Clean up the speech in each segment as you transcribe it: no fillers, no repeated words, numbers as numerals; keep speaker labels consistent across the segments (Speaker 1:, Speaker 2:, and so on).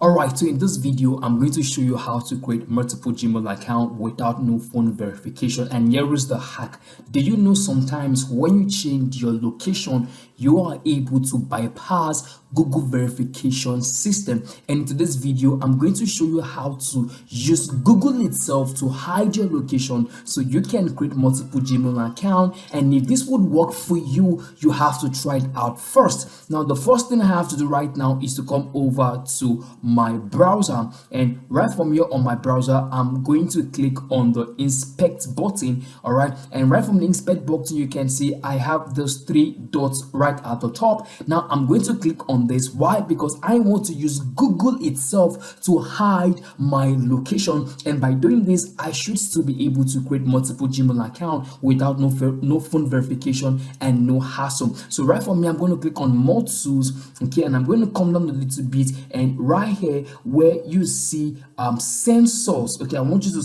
Speaker 1: Alright, so in this video, I'm going to show you how to create multiple Gmail account without no phone verification. And here is the hack. Do you know sometimes when you change your location, you are able to bypass Google verification system? And in today's video, I'm going to show you how to use Google itself to hide your location so you can create multiple Gmail account. And if this would work for you, you have to try it out first. Now, the first thing I have to do right now is to come over to my browser, and right from here on my browser, I'm going to click on the inspect button. All right, and right from the inspect button, you can see I have those three dots right at the top. Now I'm going to click on this. Why? Because I want to use Google itself to hide my location, and by doing this, I should still be able to create multiple Gmail account without no phone verification and no hassle. So right from here, I'm going to click on more tools, okay, and I'm going to come down a little bit, and right here where you see sensors, okay, I want you to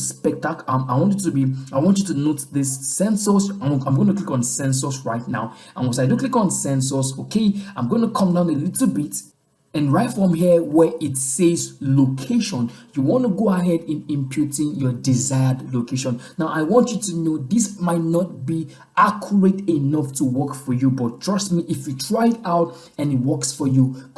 Speaker 1: I want you to note this sensors. I'm going to click on sensors right now, and once I do click on sensors, okay, I'm going to come down a little bit, and right from here where it says location, you want to go ahead in imputing your desired location. Now I want you to know this might not be accurate enough to work for you, but trust me, if you try it out and it works for you,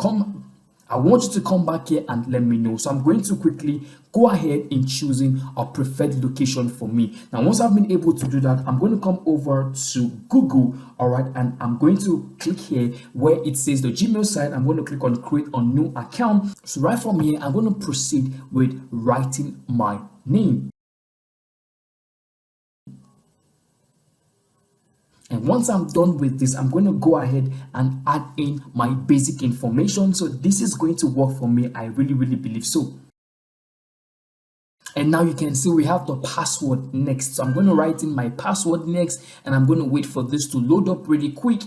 Speaker 1: I want you to come back here and let me know. So I'm going to quickly go ahead in choosing a preferred location for me. Now, once I've been able to do that, I'm going to come over to Google, all right, and I'm going to click here where it says the Gmail site. I'm going to click on create a new account. So right from here, I'm going to proceed with writing my name. And once I'm done with this, I'm going to go ahead and add in my basic information. So this is going to work for me. I really believe so. And now you can see we have the password next. So I'm going to write in my password next, and I'm going to wait for this to load up really quick.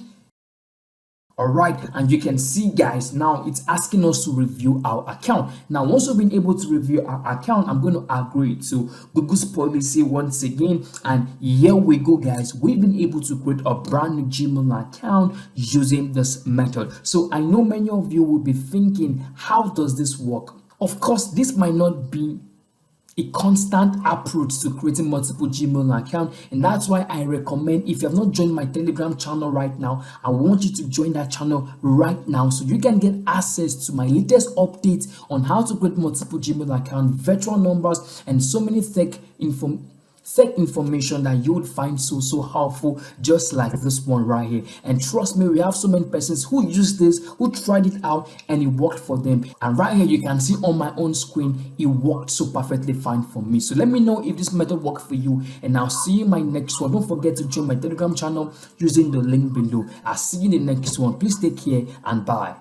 Speaker 1: All right, and you can see, guys, now it's asking us to review our account. Now, once we've been able to review our account, I'm going to agree to Google's policy once again. And here we go, guys. We've been able to create a brand new Gmail account using this method. So I know many of you will be thinking, how does this work? Of course, this might not be a constant approach to creating multiple Gmail account, and that's why I recommend, if you have not joined my Telegram channel right now, I want you to join that channel right now so you can get access to my latest updates on how to create multiple Gmail account, virtual numbers, and so many tech information that you would find so helpful, just like this one right here. And trust me, we have so many persons who used this, who tried it out, and it worked for them. And right here you can see on my own screen, it worked so perfectly fine for me. So let me know if this method worked for you, and I'll see you in my next one. Don't forget to join my Telegram channel using the link below. I'll see you in the next one. Please take care and bye.